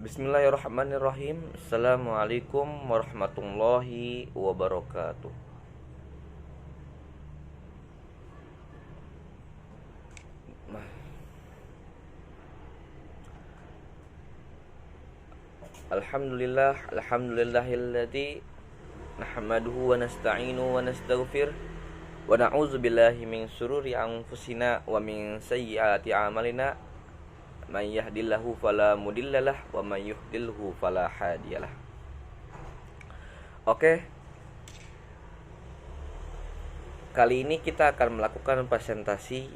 Bismillahirrahmanirrahim. Assalamualaikum warahmatullahi wabarakatuh. Alhamdulillahilladzi nahmaduhu wa nasta'inu wa nastaghfir wa na'udzu billahi min syururi anfusina wa min sayyiati a'malina. Man yahdihillahu fala mudhillalah wa man yudhlilhu fala hadiyalah. Oke. Kali ini kita akan melakukan presentasi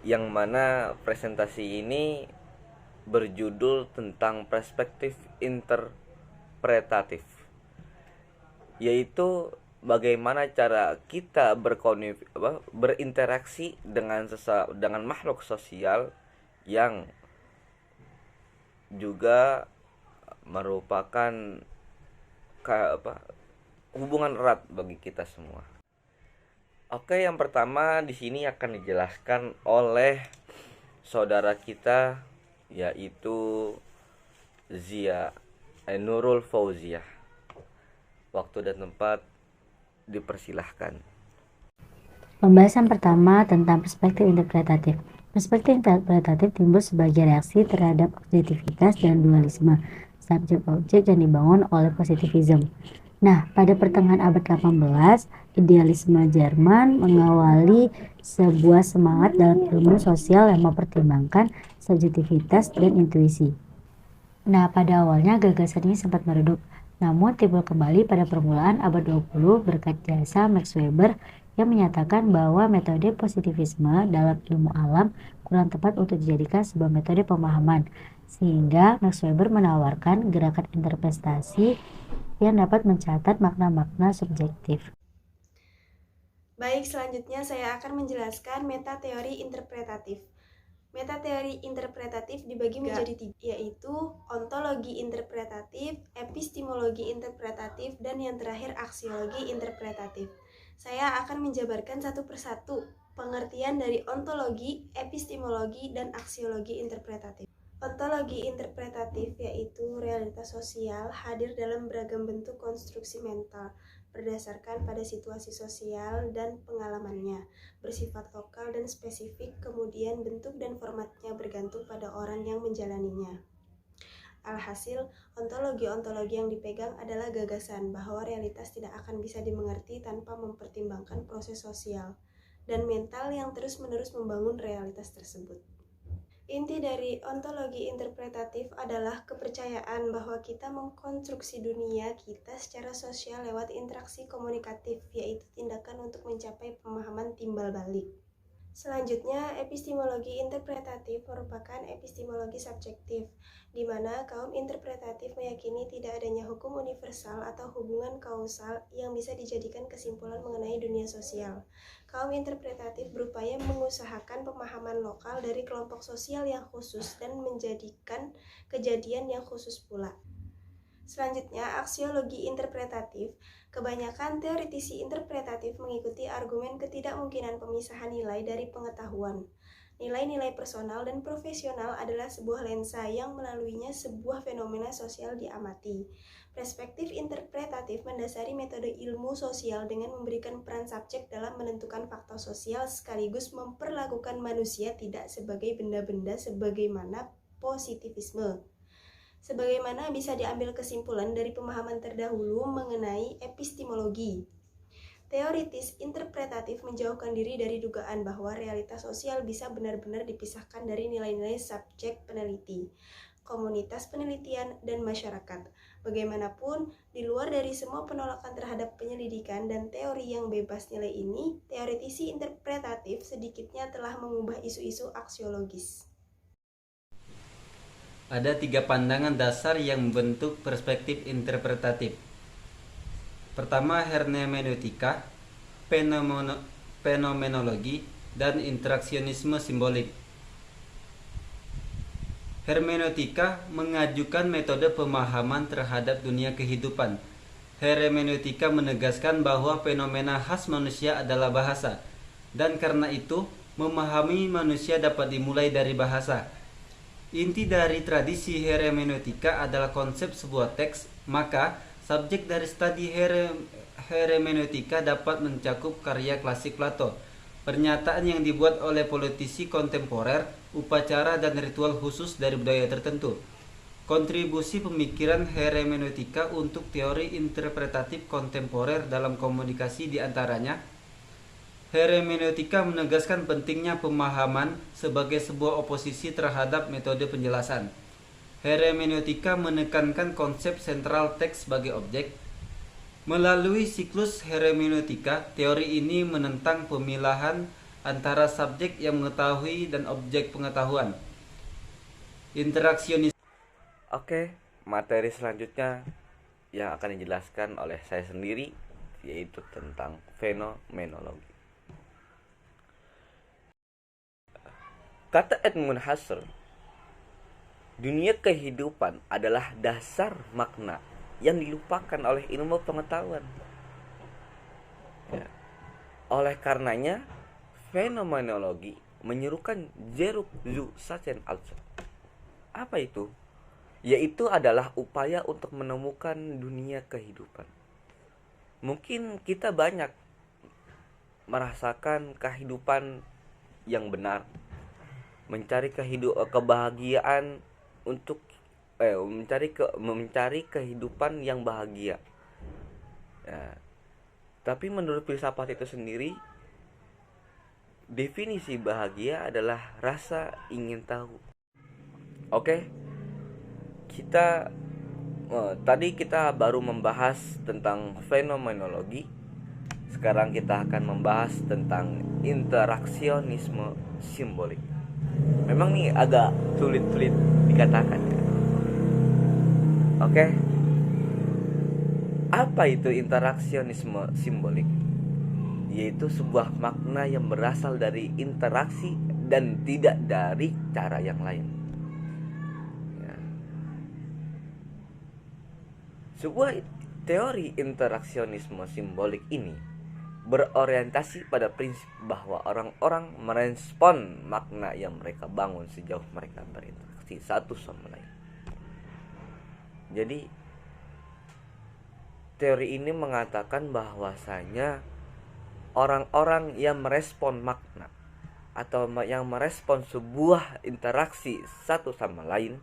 yang mana presentasi ini berjudul tentang perspektif interpretatif, yaitu bagaimana cara kita berinteraksi dengan makhluk sosial yang juga merupakan hubungan erat bagi kita semua. Oke, yang pertama di sini akan dijelaskan oleh saudara kita, yaitu Zia Nurul Fauziah. Waktu dan tempat dipersilahkan. Pembahasan pertama tentang perspektif interpretatif. Perspektif interpretatif timbul sebagai reaksi terhadap objektivitas dan dualisme subjek-objek yang dibangun oleh positivisme. Nah, pada pertengahan abad 18, idealisme Jerman mengawali sebuah semangat dalam ilmu sosial yang mempertimbangkan subjektivitas dan intuisi. Nah, pada awalnya gagasan ini sempat meredup, namun timbul kembali pada permulaan abad 20 berkat jasa Max Weber yang menyatakan bahwa metode positivisme dalam ilmu alam kurang tepat untuk dijadikan sebuah metode pemahaman, sehingga Max Weber menawarkan gerakan interpretasi yang dapat mencatat makna-makna subjektif. Baik, selanjutnya saya akan menjelaskan metateori interpretatif. Metateori interpretatif dibagi menjadi tiga, yaitu ontologi interpretatif, epistemologi interpretatif, dan yang terakhir aksiologi interpretatif. Saya akan menjabarkan satu persatu pengertian dari ontologi, epistemologi, dan aksiologi interpretatif. Ontologi interpretatif yaitu realitas sosial hadir dalam beragam bentuk konstruksi mental berdasarkan pada situasi sosial dan pengalamannya, bersifat lokal dan spesifik, kemudian bentuk dan formatnya bergantung pada orang yang menjalaninya. Alhasil, ontologi-ontologi yang dipegang adalah gagasan bahwa realitas tidak akan bisa dimengerti tanpa mempertimbangkan proses sosial dan mental yang terus-menerus membangun realitas tersebut. Inti dari ontologi interpretatif adalah kepercayaan bahwa kita mengkonstruksi dunia kita secara sosial lewat interaksi komunikatif, yaitu tindakan untuk mencapai pemahaman timbal balik. Selanjutnya, epistemologi interpretatif merupakan epistemologi subjektif, di mana kaum interpretatif meyakini tidak adanya hukum universal atau hubungan kausal yang bisa dijadikan kesimpulan mengenai dunia sosial. Kaum interpretatif berupaya mengusahakan pemahaman lokal dari kelompok sosial yang khusus dan menjadikan kejadian yang khusus pula. Selanjutnya, aksiologi interpretatif. Kebanyakan teoritisi interpretatif mengikuti argumen ketidakmungkinan pemisahan nilai dari pengetahuan. Nilai-nilai personal dan profesional adalah sebuah lensa yang melaluinya sebuah fenomena sosial diamati. Perspektif interpretatif mendasari metode ilmu sosial dengan memberikan peran subjek dalam menentukan faktor sosial sekaligus memperlakukan manusia tidak sebagai benda-benda sebagaimana positivisme. Sebagaimana bisa diambil kesimpulan dari pemahaman terdahulu mengenai epistemologi. Teoritis interpretatif menjauhkan diri dari dugaan bahwa realitas sosial bisa benar-benar dipisahkan dari nilai-nilai subjek peneliti, komunitas penelitian, dan masyarakat. Bagaimanapun, di luar dari semua penolakan terhadap penyelidikan dan teori yang bebas nilai ini, teoritisi interpretatif sedikitnya telah mengubah isu-isu aksiologis. Ada tiga pandangan dasar yang membentuk perspektif interpretatif. Pertama, hermeneutika, fenomenologi, dan interaksionisme simbolik. Hermeneutika mengajukan metode pemahaman terhadap dunia kehidupan. Hermeneutika menegaskan bahwa fenomena khas manusia adalah bahasa, dan karena itu memahami manusia dapat dimulai dari bahasa. Inti dari tradisi hermeneutika adalah konsep sebuah teks, maka subjek dari studi hermeneutika dapat mencakup karya klasik Plato, pernyataan yang dibuat oleh politisi kontemporer, upacara dan ritual khusus dari budaya tertentu. Kontribusi pemikiran hermeneutika untuk teori interpretatif kontemporer dalam komunikasi diantaranya, hermeneutika menegaskan pentingnya pemahaman sebagai sebuah oposisi terhadap metode penjelasan. Hermeneutika menekankan konsep sentral teks sebagai objek. Melalui siklus hermeneutika, teori ini menentang pemilahan antara subjek yang mengetahui dan objek pengetahuan. Interaksionis. Oke, materi selanjutnya yang akan dijelaskan oleh saya sendiri yaitu tentang fenomenologi. Kata Edmund Husserl, dunia kehidupan adalah dasar makna yang dilupakan oleh ilmu pengetahuan. Ya. Oleh karenanya, fenomenologi menyerukan Zeruk zu Sachen also. Apa itu? Yaitu adalah upaya untuk menemukan dunia kehidupan. Mungkin kita banyak merasakan kehidupan yang benar, mencari kebahagiaan untuk mencari kehidupan yang bahagia. Ya. Tapi menurut filsafat itu sendiri, definisi bahagia adalah rasa ingin tahu. Oke. Tadi kita baru membahas tentang fenomenologi. Sekarang kita akan membahas tentang interaksionisme simbolik. Memang nih agak sulit-sulit dikatakan ya. Oke. Apa itu interaksionisme simbolik? Yaitu sebuah makna yang berasal dari interaksi dan tidak dari cara yang lain. Sebuah teori interaksionisme simbolik ini berorientasi pada prinsip bahwa orang-orang merespon makna yang mereka bangun sejauh mereka berinteraksi satu sama lain. Jadi, teori ini mengatakan bahwasanya orang-orang yang merespon makna atau yang merespon sebuah interaksi satu sama lain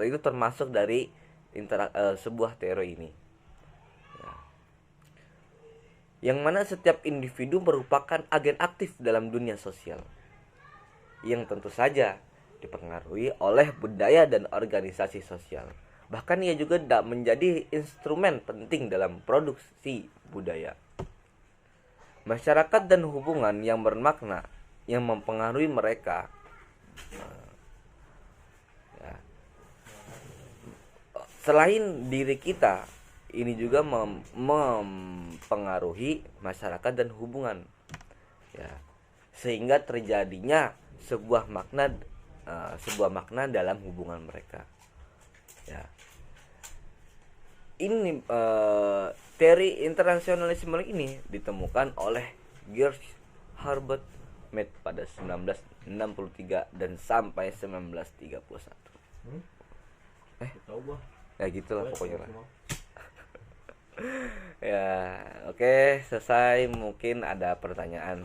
itu termasuk dari sebuah teori ini ya. Yang mana setiap individu merupakan agen aktif dalam dunia sosial yang tentu saja dipengaruhi oleh budaya dan organisasi sosial. Bahkan ia juga menjadi instrumen penting dalam produksi budaya. Masyarakat dan hubungan yang bermakna yang mempengaruhi mereka. Selain diri kita, ini juga mempengaruhi masyarakat dan hubungan, ya, sehingga terjadinya sebuah makna dalam hubungan mereka. Ya. Ini teori internasionalisme ini ditemukan oleh George Herbert Mead pada 1963 dan sampai 1931. Ya gitulah pokoknya lah. Ya, oke, selesai. Mungkin ada pertanyaan.